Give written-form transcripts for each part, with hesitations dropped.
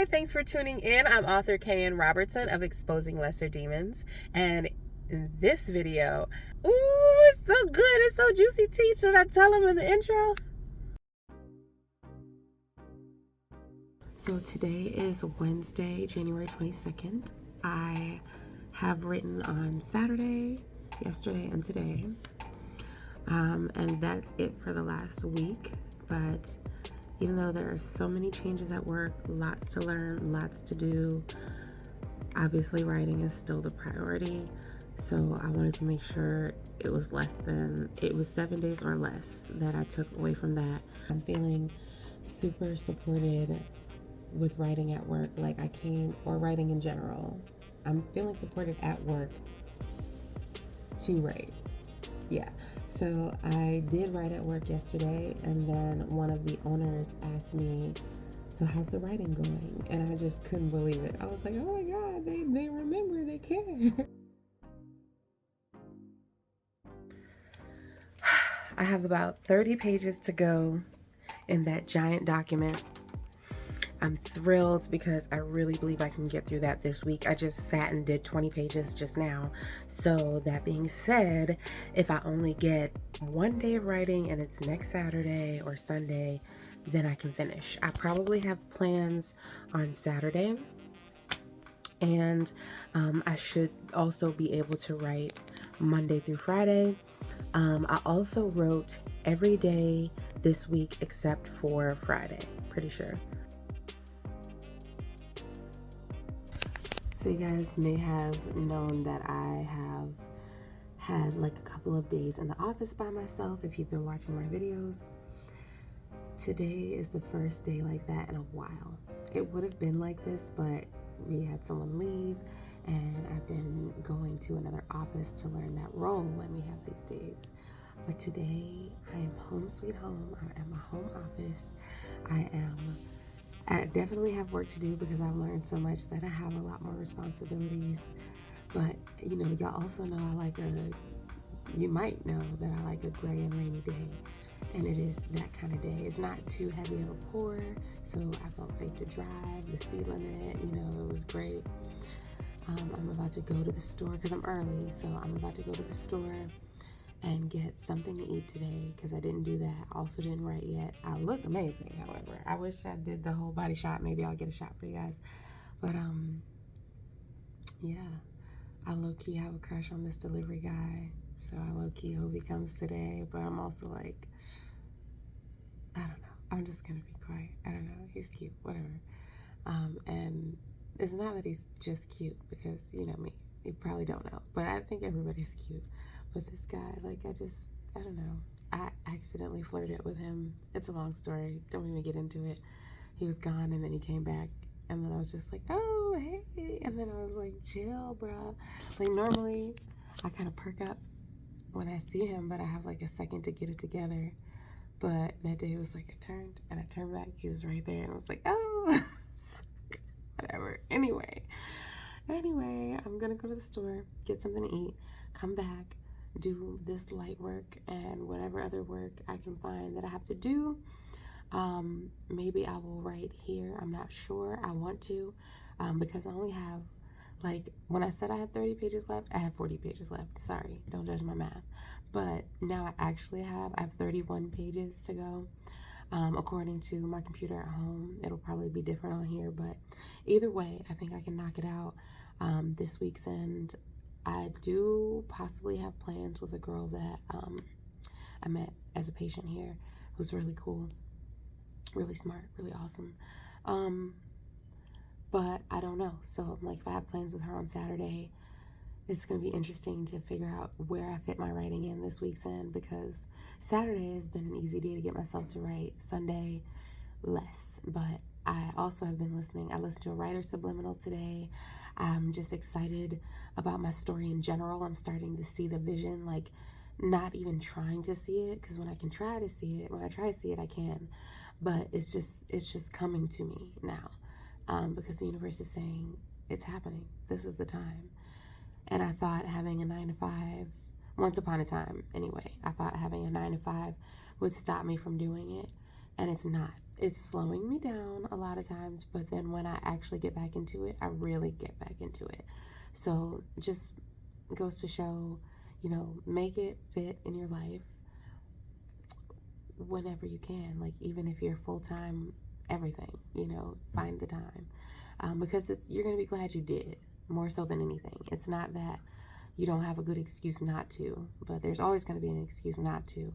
Hi, thanks for tuning in. I'm author Kayan Robertson of Exposing Lesser Demons. And in this video, ooh, it's so good. It's so juicy tea. Should I tell them in the intro? So today is Wednesday, January 22nd. I have written on Saturday, yesterday, and today. And that's it for the last week. But even though there are so many changes at work, lots to learn, lots to do, obviously writing is still the priority. So I wanted to make sure it was 7 days or less that I took away from that. I'm feeling super supported with writing at work, or writing in general. I'm feeling supported at work to write. Yeah. So I did write at work yesterday, and then one of the owners asked me, so how's the writing going? And I just couldn't believe it. I was like, oh my God, they remember, they care. I have about 30 pages to go in that giant document. I'm thrilled because I really believe I can get through that this week. I just sat and did 20 pages just now. So that being said, if I only get one day of writing and it's next Saturday or Sunday, then I can finish. I probably have plans on Saturday, and I should also be able to write Monday through Friday. I also wrote every day this week except for Friday, pretty sure. So you guys may have known that I have had like a couple of days in the office by myself if you've been watching my videos. Today is the first day like that in a while. It would have been like this, but we had someone leave, and I've been going to another office to learn that role when we have these days. But today I am home sweet home. I'm at my home office. I definitely have work to do because I've learned so much that I have a lot more responsibilities. But you know, y'all also know you might know that I like a gray and rainy day. And it is that kind of day. It's not too heavy of a pour, so I felt safe to drive. The speed limit, it was great. I'm about to go to the store because I'm early, so I'm about to go to the store and get something to eat today because I didn't do that. Also didn't write yet. I look amazing, however. I wish I did the whole body shot. Maybe I'll get a shot for you guys. But yeah, I low-key have a crush on this delivery guy, so I low-key hope he comes today. But I'm also like, I don't know. I'm just gonna be quiet. I don't know. He's cute, whatever. And it's not that he's just cute because you know me. You probably don't know, but I think everybody's cute. But this guy, I don't know. I accidentally flirted with him. It's a long story. Don't even get into it. He was gone and then he came back. And then I was just like, oh, hey. And then I was like, chill, bro. Like, normally, I kind of perk up when I see him, but I have like a second to get it together. But that day it was like, I turned back. He was right there. And I was like, oh, whatever. Anyway, I'm going to go to the store, get something to eat, come back, do this light work and whatever other work I can find that I have to do. Maybe I will write here. I'm not sure. I want to, because I only have, when I said I had 30 pages left, I have 40 pages left. Sorry, don't judge my math. But now I have 31 pages to go. According to my computer at home. It'll probably be different on here, but either way, I think I can knock it out this week's end. I do possibly have plans with a girl that I met as a patient here who's really cool, really smart, really awesome. But I don't know. So if I have plans with her on Saturday, it's going to be interesting to figure out where I fit my writing in this week's end, because Saturday has been an easy day to get myself to write. Sunday, less. But I also have been listening. I listened to a writer subliminal today. I'm just excited about my story in general. I'm starting to see the vision, not even trying to see it, because when I try to see it, I can. But it's just coming to me now, because the universe is saying it's happening. This is the time. And I thought having a 9 to 5, once upon a time anyway, I thought having a 9 to 5 would stop me from doing it. And it's not. it's slowing me down a lot of times, but then when I actually get back into it, I really get back into it. So just goes to show, make it fit in your life whenever you can. Like, even if you're full time, everything, find the time. Because you're going to be glad you did, more so than anything. It's not that you don't have a good excuse not to, but there's always going to be an excuse not to.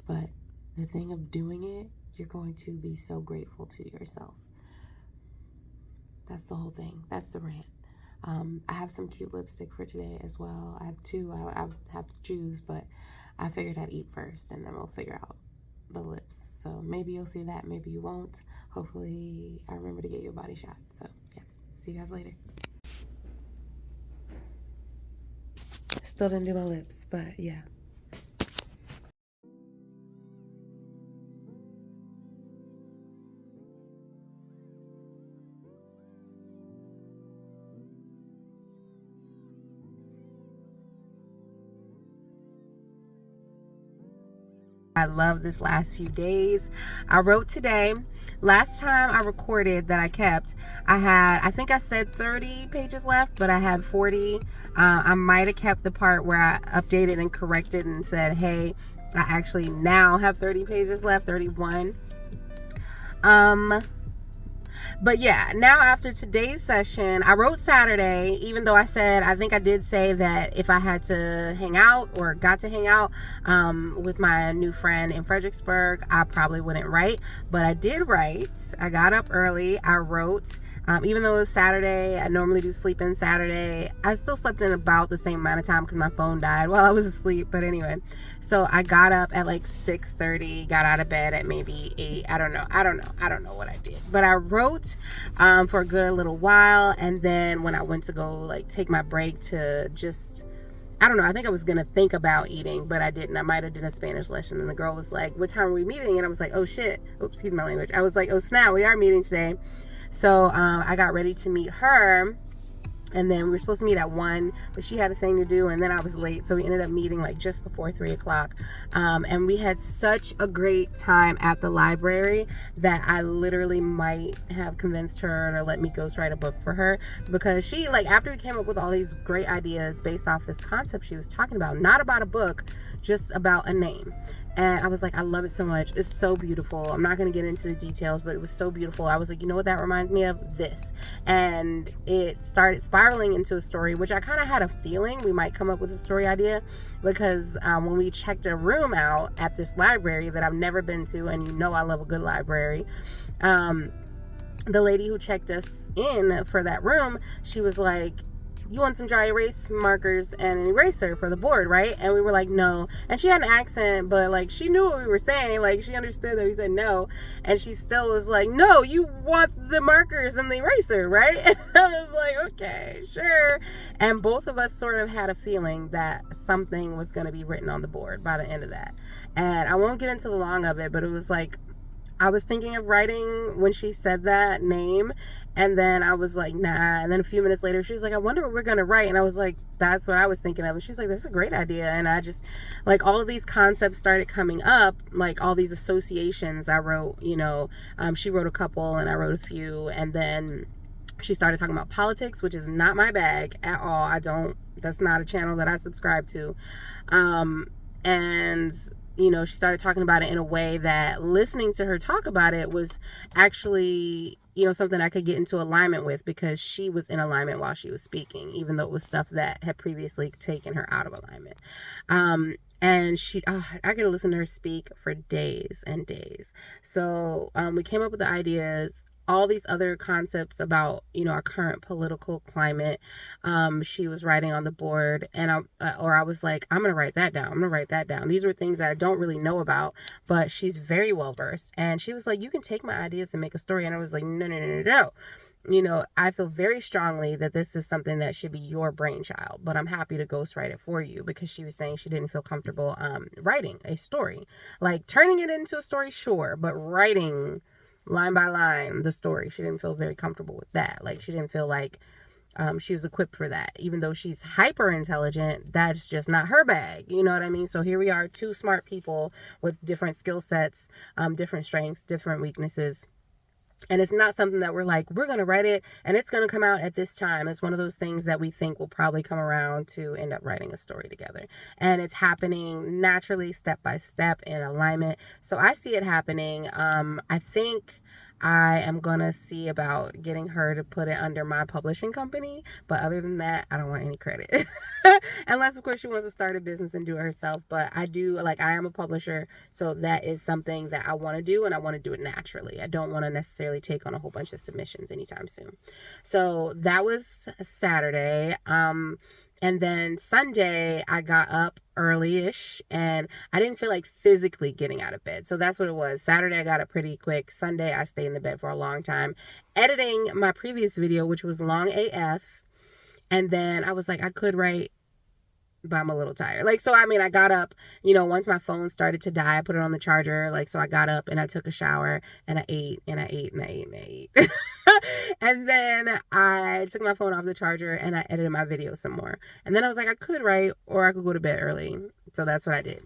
But the thing of doing it, you're going to be so grateful to yourself. That's the whole thing. That's the rant. I have some cute lipstick for today as well. I have two. I have to choose, but I figured I'd eat first, and then we'll figure out the lips. So maybe you'll see that, maybe you won't. Hopefully I remember to get you a body shot. So yeah, see you guys later. Still didn't do my lips, but yeah. I love this last few days. I wrote today. Last time I recorded that I kept, I think I said 30 pages left, but I had 40. I might have kept the part where I updated and corrected and said, hey, I actually now have 30 pages left, 31. But yeah, now after today's session, I wrote Saturday, even though I think I did say that if I had to hang out or got to hang out with my new friend in Fredericksburg, I probably wouldn't write. But I did write. I got up early. I wrote. Even though it was Saturday, I normally do sleep in Saturday. I still slept in about the same amount of time because my phone died while I was asleep. But anyway, so I got up at like 6:30, got out of bed at maybe 8. I don't know what I did. But I wrote for a good little while. And then when I went to go like take my break to just, I don't know, I think I was going to think about eating, but I didn't. I might have done a Spanish lesson. And the girl was like, what time are we meeting? And I was like, oh shit. Oops, excuse my language. I was like, oh snap, we are meeting today. So I got ready to meet her, and then we were supposed to meet at 1, but she had a thing to do, and then I was late, so we ended up meeting like just before 3 o'clock. And we had such a great time at the library that I literally might have convinced her to let me ghostwrite a book for her, because she, like, after we came up with all these great ideas based off this concept she was talking about, not about a book, just about a name. And I was like, I love it so much. It's so beautiful. I'm not going to get into the details, but it was so beautiful. I was like, you know what that reminds me of? This. And it started spiraling into a story, which I kind of had a feeling we might come up with a story idea, because when we checked a room out at this library that I've never been to, and you know I love a good library, the lady who checked us in for that room, she was like, you want some dry erase markers and an eraser for the board, right? And we were like, no. And she had an accent, but like she knew what we were saying. Like she understood that we said no. And she still was like, no, you want the markers and the eraser, right? And I was like, okay, sure. And both of us sort of had a feeling that something was going to be written on the board by the end of that. And I won't get into the long of it, but it was like, I was thinking of writing when she said that name, and then I was like, nah. And then a few minutes later, she was like, I wonder what we're going to write. And I was like, that's what I was thinking of. And she's like, that's a great idea. And I just, like, all of these concepts started coming up, like all these associations I wrote, she wrote a couple and I wrote a few. And then she started talking about politics, which is not my bag at all. That's not a channel that I subscribe to. And she started talking about it in a way that listening to her talk about it was actually, something I could get into alignment with, because she was in alignment while she was speaking, even though it was stuff that had previously taken her out of alignment. And I could listen to her speak for days and days. So we came up with the ideas, all these other concepts about, our current political climate. She was writing on the board, and I was like, I'm going to write that down. These were things that I don't really know about, but she's very well versed. And she was like, you can take my ideas and make a story. And I was like, no. I feel very strongly that this is something that should be your brainchild, but I'm happy to ghostwrite it for you, because she was saying she didn't feel comfortable writing a story. Like turning it into a story, sure, but writing line by line the story, she didn't feel very comfortable with that. Like she didn't feel like she was equipped for that. Even though she's hyper intelligent, that's just not her bag. You know what I mean? So here we are, two smart people with different skill sets, different strengths, different weaknesses. And it's not something that we're like, we're going to write it and it's going to come out at this time. It's one of those things that we think will probably come around to end up writing a story together. And it's happening naturally, step by step, in alignment. So I see it happening. I think I am going to see about getting her to put it under my publishing company. But other than that, I don't want any credit. Unless, of course, she wants to start a business and do it herself. But I do, like, I am a publisher. So that is something that I want to do, and I want to do it naturally. I don't want to necessarily take on a whole bunch of submissions anytime soon. So that was Saturday. And then Sunday, I got up early-ish, and I didn't feel like physically getting out of bed. So that's what it was. Saturday, I got up pretty quick. Sunday, I stayed in the bed for a long time, editing my previous video, which was long AF. And then I was like, I could write, but I'm a little tired. Like, so, I mean, I got up, once my phone started to die, I put it on the charger. Like, so I got up and I took a shower and I ate and I ate and I ate and I ate. And then I took my phone off the charger and I edited my video some more. And then I was like, I could write or I could go to bed early. So that's what I did.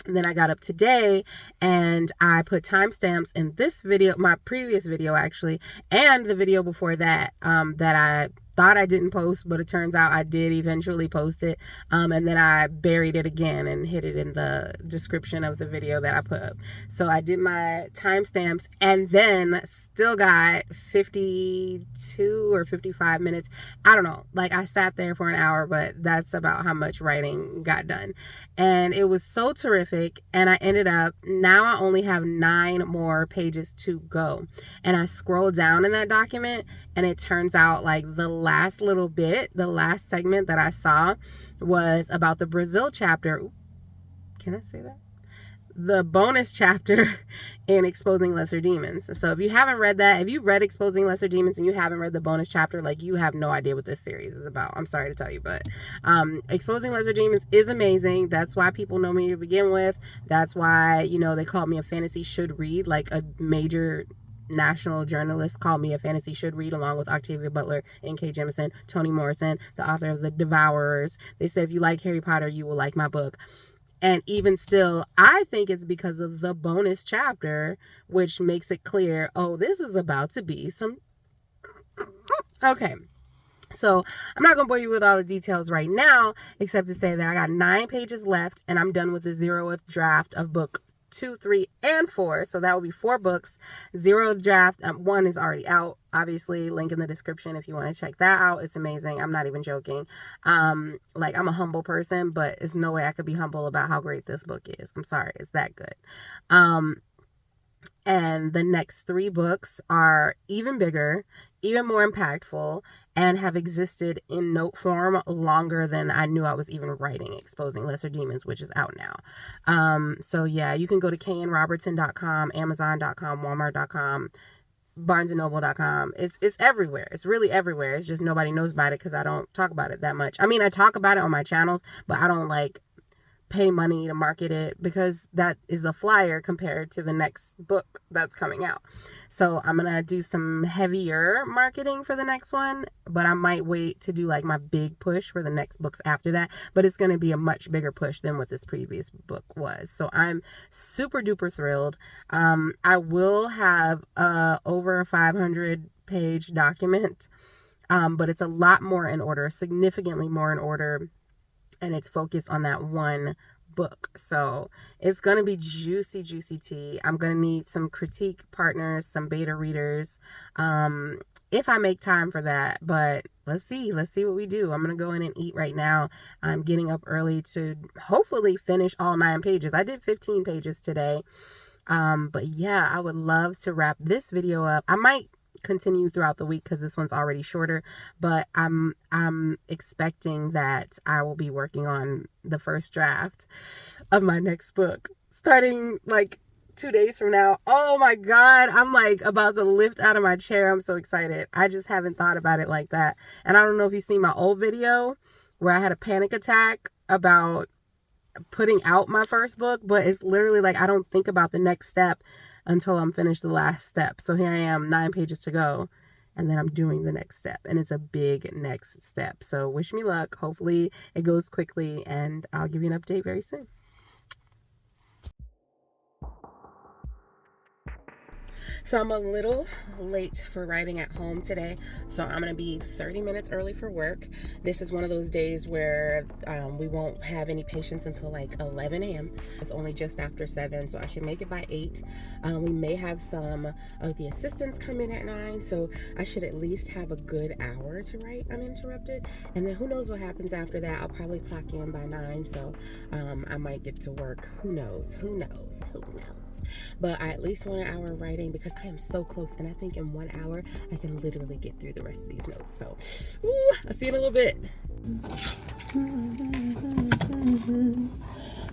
And then I got up today and I put timestamps in this video, my previous video actually, and the video before that, that I thought I didn't post, but it turns out I did eventually post it. And then I buried it again and hid it in the description of the video that I put up. So I did my timestamps and then still got 52 or 55 minutes. I don't know. Like, I sat there for an hour, but that's about how much writing got done. And it was so terrific. And I ended up, now I only have 9 more pages to go. And I scrolled down in that document and it turns out like the last little bit, the last segment that I saw was about the Brazil chapter. Ooh, can I say that? The bonus chapter in Exposing Lesser Demons. So if you haven't read that, if you read Exposing Lesser Demons and you haven't read the bonus chapter, like, you have no idea what this series is about. I'm sorry to tell you, but Exposing Lesser Demons is amazing. That's why people know me to begin with. That's why, they call me a fantasy should read. Like, a major national journalist called me a fantasy should read, along with Octavia Butler, N.K. Jemisin, Toni Morrison, the author of The Devourers. They said, if you like Harry Potter, you will like my book. And even still, I think it's because of the bonus chapter, which makes it clear, oh, this is about to be some... Okay. So I'm not going to bore you with all the details right now, except to say that I got 9 pages left and I'm done with the 0th draft of book 2, 3, and 4. So that will be 4 books. 0th draft, 1 is already out. Obviously, link in the description if you want to check that out. It's amazing. I'm not even joking. Like, I'm a humble person, but there's no way I could be humble about how great this book is. I'm sorry. It's that good. And the next 3 books are even bigger, even more impactful, and have existed in note form longer than I knew I was even writing Exposing Lesser Demons, which is out now. So yeah, you can go to KNRobertson.com, Amazon.com, Walmart.com, BarnesandNoble.com. It's everywhere. It's really everywhere. It's just nobody knows about it because I don't talk about it that much. I mean, I talk about it on my channels, but I don't pay money to market it because that is a flyer compared to the next book that's coming out. So I'm going to do some heavier marketing for the next one, but I might wait to do my big push for the next books after that. But it's going to be a much bigger push than what this previous book was. So I'm super duper thrilled. I will have over a 500 page document, but it's a lot more in order, significantly more in order. And it's focused on that one book. So it's going to be juicy, juicy tea. I'm going to need some critique partners, some beta readers, if I make time for that. But let's see what we do. I'm going to go in and eat right now. I'm getting up early to hopefully finish all 9 pages. I did 15 pages today. But yeah, I would love to wrap this video up. I might continue throughout the week because this one's already shorter, but I'm expecting that I will be working on the first draft of my next book starting 2 days from now. Oh my god, I'm about to lift out of my chair. I'm so excited. I just haven't thought about it like that. And I don't know if you've seen my old video where I had a panic attack about putting out my first book, but it's literally I don't think about the next step until I'm finished the last step. So here I am, 9 pages to go, and then I'm doing the next step, and it's a big next step. So wish me luck. Hopefully it goes quickly, and I'll give you an update very soon. So I'm a little late for writing at home today. So I'm going to be 30 minutes early for work. This is one of those days where we won't have any patients until like 11 a.m. It's only just after 7, so I should make it by 8. We may have some of the assistants come in at 9, so I should at least have a good hour to write uninterrupted. And then who knows what happens after that. I'll probably clock in by 9, so I might get to work. Who knows? Who knows? Who knows? But I at least want an hour of writing because I am so close, and I think in 1 hour I can literally get through the rest of these notes. So I'll see you in a little bit.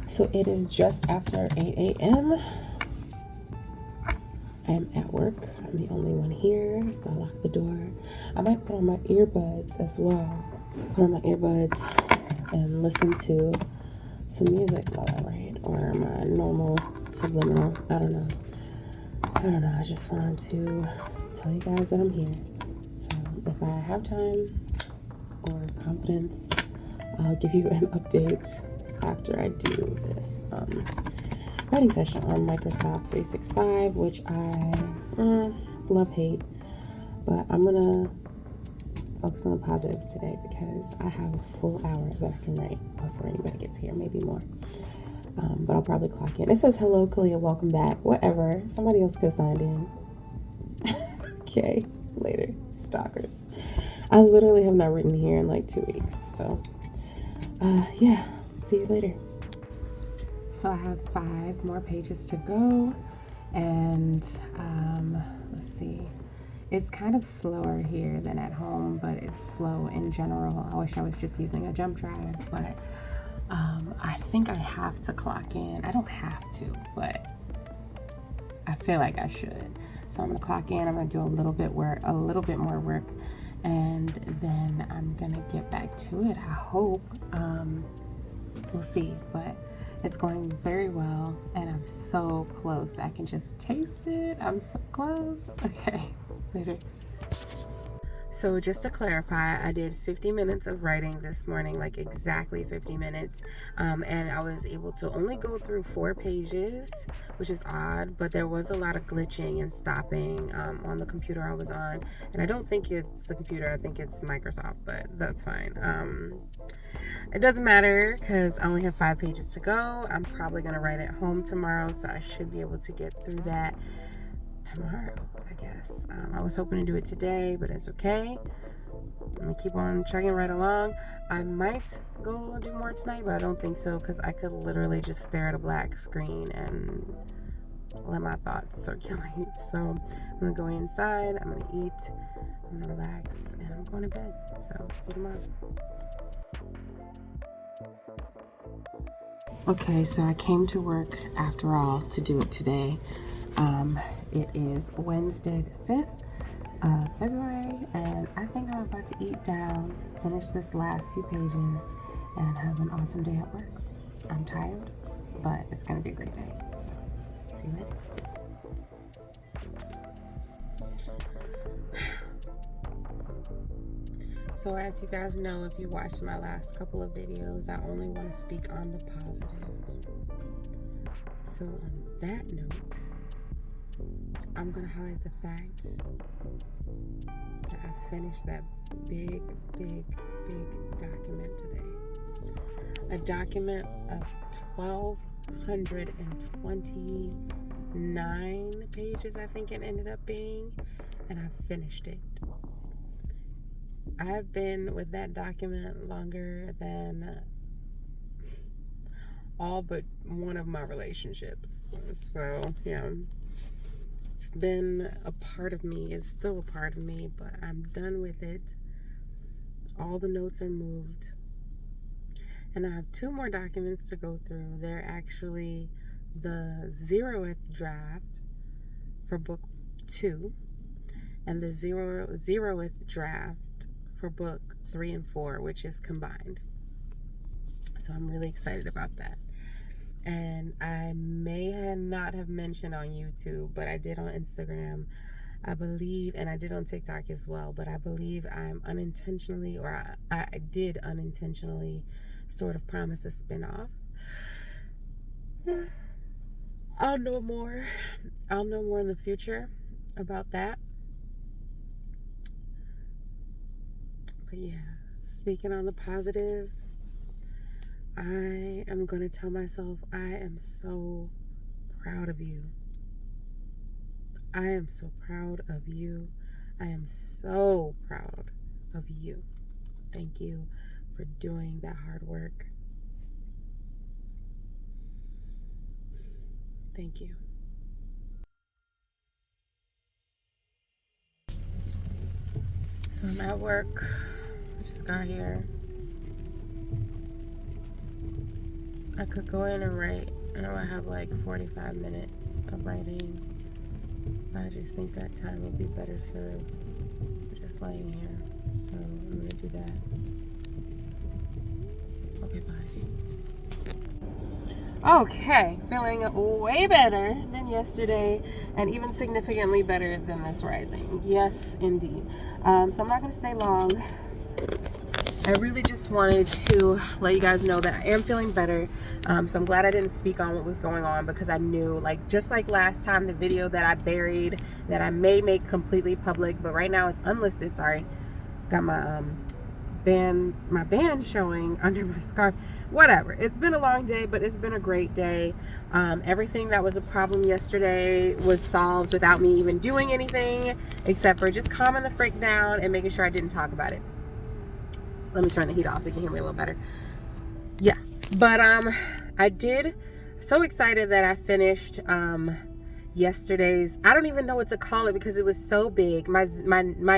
So it is just after 8 a.m. I am at work. I'm the only one here, so I lock the door. I might put on my earbuds as well. Put on my earbuds and listen to some music while I write, or my normal subliminal. I don't know. I just wanted to tell you guys that I'm here. So if I have time or confidence, I'll give you an update after I do this writing session on Microsoft 365, which I love, hate, but I'm gonna focus on the positives today because I have a full hour that I can write before anybody gets here, maybe more. But I'll probably clock in. It says, hello, Kalia, welcome back. Whatever. Somebody else could have signed in. Okay, later. Stalkers. I literally have not written here in like 2 weeks. So, yeah. See you later. So I have 5 more pages to go. And, let's see. It's kind of slower here than at home, but it's slow in general. I wish I was just using a jump drive, but I think I have to clock in. I don't have to, but I feel like I should. So I'm gonna clock in. I'm gonna do a little bit more work, and then I'm gonna get back to it. I hope. We'll see, but it's going very well, and I'm so close. I can just taste it. I'm so close. Okay, later. So just to clarify, I did 50 minutes of writing this morning, like exactly 50 minutes. And I was able to only go through 4 pages, which is odd, but there was a lot of glitching and stopping on the computer I was on. And I don't think it's the computer, I think it's Microsoft, but that's fine. It doesn't matter because I only have 5 pages to go. I'm probably going to write at home tomorrow, so I should be able to get through that tomorrow, I guess. I was hoping to do it today, but it's okay. I'm gonna keep on chugging right along. I might go do more tonight, but I don't think so because I could literally just stare at a black screen and let my thoughts circulate. So I'm gonna go inside, I'm gonna eat, I'm gonna relax, and I'm going to bed. So see you tomorrow. Okay, so I came to work after all to do it today. It is Wednesday the 5th of February, and I think I'm about to eat down, finish this last few pages, and have an awesome day at work. I'm tired, but it's going to be a great day. So, see you later. So as you guys know, if you watched my last couple of videos, I only want to speak on the positive. So on that note, I'm going to highlight the fact that I finished that big document today. A document of 1,229 pages, I think it ended up being, and I finished it. I've been with that document longer than all but one of my relationships. So, yeah. It's been a part of me. It's still a part of me, but I'm done with it. All the notes are moved. And I have 2 more documents to go through. They're actually the 0th draft for book 2 and the 0th draft for book 3 and 4, which is combined. So I'm really excited about that. And I may not have mentioned on YouTube, but I did on Instagram, I believe, and I did on TikTok as well, but I believe I'm unintentionally, or I did unintentionally sort of promise a spinoff. I'll know more in the future. about that. But yeah, speaking on the positive, I am going to tell myself I am so proud of you. I am so proud of you. I am so proud of you. Thank you for doing that hard work. Thank you. So I'm at work. I just got here. I could go in and write. I know I have like 45 minutes of writing. I just think that time would be better served just laying here. So I'm gonna do that. Okay, bye. Okay, feeling way better than yesterday and even significantly better than this rising. Yes, indeed. So I'm not gonna stay long. I really just wanted to let you guys know that I am feeling better. So I'm glad I didn't speak on what was going on, because I knew, like, just like last time, the video that I buried that I may make completely public, but right now it's unlisted. Sorry, got my band showing under my scarf. Whatever. It's been a long day, but it's been a great day. Everything that was a problem yesterday was solved without me even doing anything, except for just calming the frick down and making sure I didn't talk about it. Let me turn the heat off so you can hear me a little better. Yeah, but I did. So excited that I finished yesterday's. I don't even know what to call it because it was so big. My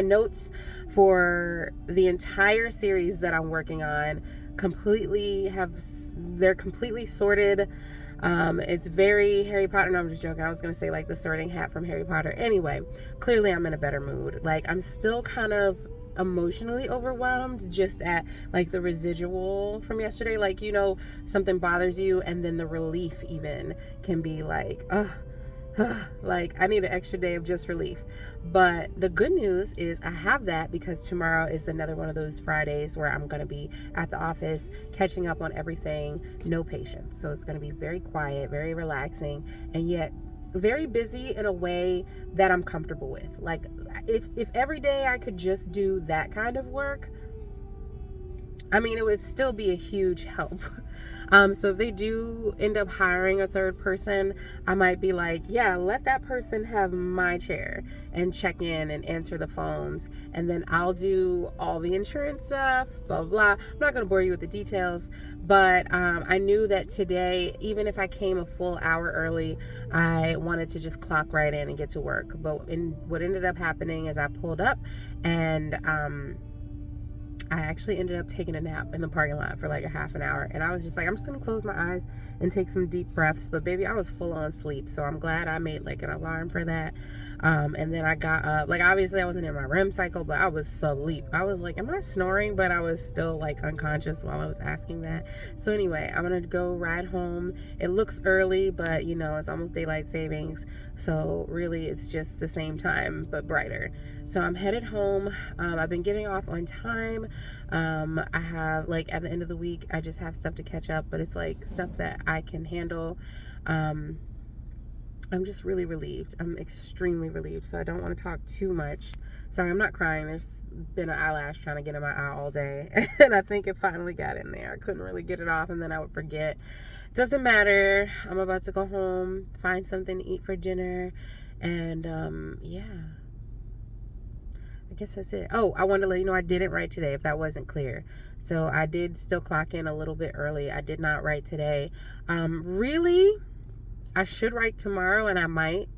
notes for the entire series that I'm working on they're completely sorted. It's very Harry Potter. No, I'm just joking. I was gonna say like the Sorting Hat from Harry Potter. Anyway, clearly I'm in a better mood. Like, I'm still kind of emotionally overwhelmed just at like the residual from yesterday. Like, you know, something bothers you and then the relief even can be like, like, I need an extra day of just relief. But the good news is I have that, because tomorrow is another one of those Fridays where I'm going to be at the office catching up on everything, no patients. So it's going to be very quiet, very relaxing, and yet very busy in a way that I'm comfortable with. Like, if every day I could just do that kind of work, I mean, it would still be a huge help. So if they do end up hiring a third person, I might be like, yeah, let that person have my chair and check in and answer the phones. And then I'll do all the insurance stuff, blah, blah, blah. I'm not going to bore you with the details, but I knew that today, even if I came a full hour early, I wanted to just clock right in and get to work. But what ended up happening is I pulled up and I actually ended up taking a nap in the parking lot for like a half an hour. And I was just like, I'm just going to close my eyes and take some deep breaths. But baby, I was full on sleep. So I'm glad I made like an alarm for that. And then I got up. Like, obviously I wasn't in my REM cycle, but I was asleep. I was like, am I snoring? But I was still like unconscious while I was asking that. So anyway, I'm going to go ride home. It looks early, but you know, it's almost daylight savings. So really it's just the same time, but brighter. So I'm headed home. I've been getting off on time. I have, like, at the end of the week, I just have stuff to catch up, but it's like stuff that I can handle. I'm just really relieved. I'm extremely relieved. So I don't want to talk too much. Sorry, I'm not crying. There's been an eyelash trying to get in my eye all day. And I think it finally got in there. I couldn't really get it off, and then I would forget. Doesn't matter. I'm about to go home, find something to eat for dinner. And yeah. I guess that's it. Oh, I wanted to let you know I didn't write today, if that wasn't clear. So I did still clock in a little bit early. I did not write today. Really, I should write tomorrow, and I might.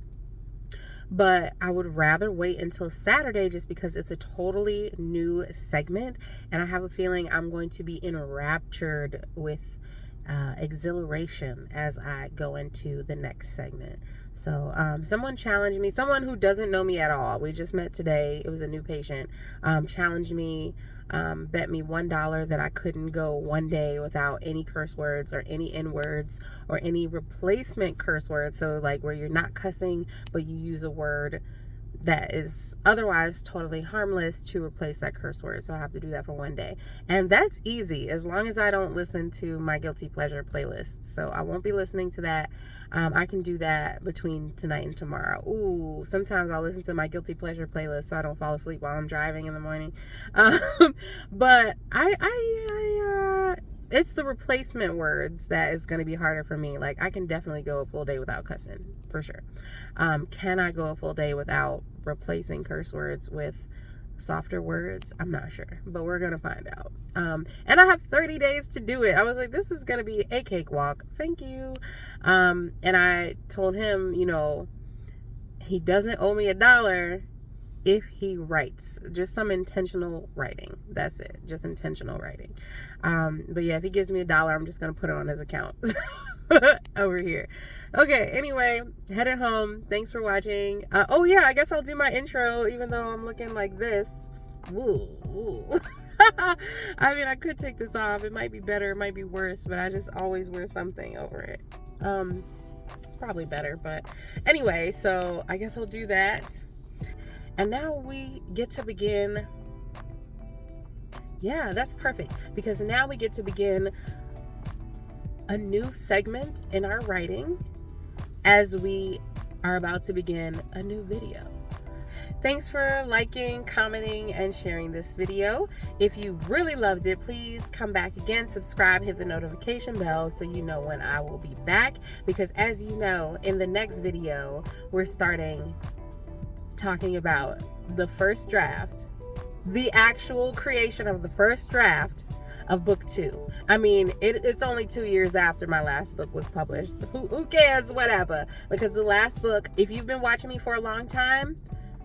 But I would rather wait until Saturday, just because it's a totally new segment. And I have a feeling I'm going to be enraptured with exhilaration as I go into the next segment. So someone challenged me, someone who doesn't know me at all, we just met today, it was a new patient, challenged me, bet me $1 that I couldn't go one day without any curse words or any N words or any replacement curse words. So like where you're not cussing, but you use a word that is otherwise totally harmless to replace that curse word. So I have to do that for one day. And that's easy as long as I don't listen to my guilty pleasure playlist. So I won't be listening to that. I can do that between tonight and tomorrow. Ooh, sometimes I'll listen to my guilty pleasure playlist so I don't fall asleep while I'm driving in the morning. But it's the replacement words that is going to be harder for me. Like, I can definitely go a full day without cussing, for sure. Can I go a full day without replacing curse words with softer words? I'm not sure, but we're going to find out. And I have 30 days to do it. I was like, this is going to be a cakewalk. Thank you. And I told him, you know, he doesn't owe me $1 if he writes, just some intentional writing. That's it, just intentional writing. But yeah, if he gives me $1, I'm just gonna put it on his account over here. Okay, anyway, headed home. Thanks for watching. Oh yeah, I guess I'll do my intro even though I'm looking like this. Ooh. I mean, I could take this off. It might be better, it might be worse, but I just always wear something over it. Probably better, but anyway, so I guess I'll do that. And now we get to begin. Yeah, that's perfect, because now we get to begin a new segment in our writing as we are about to begin a new video. Thanks for liking, commenting, and sharing this video. If you really loved it, please come back again, subscribe, hit the notification bell so you know when I will be back. Because as you know, in the next video, we're starting talking about the first draft, the actual creation of the first draft of book 2. I mean, it's only 2 years after my last book was published. Who cares? Whatever. Because the last book, if you've been watching me for a long time,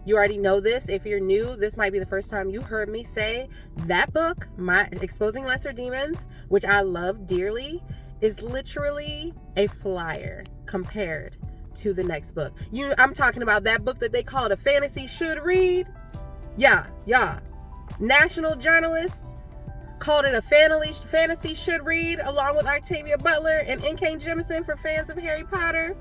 you already know this. If you're new, this might be the first time you heard me say that book, my Exposing Lesser Demons, which I love dearly, is literally a flyer compared to the next book. I'm talking about that book that they called a fantasy should read. Yeah. National journalists called it a fantasy should read, along with Octavia Butler and N.K. Jemisin for fans of Harry Potter,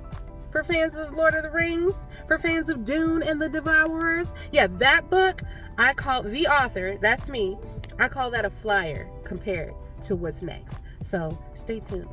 for fans of Lord of the Rings, for fans of Dune and the Devourers. Yeah, that book, I call the author, that's me, I call that a flyer compared to what's next. So stay tuned.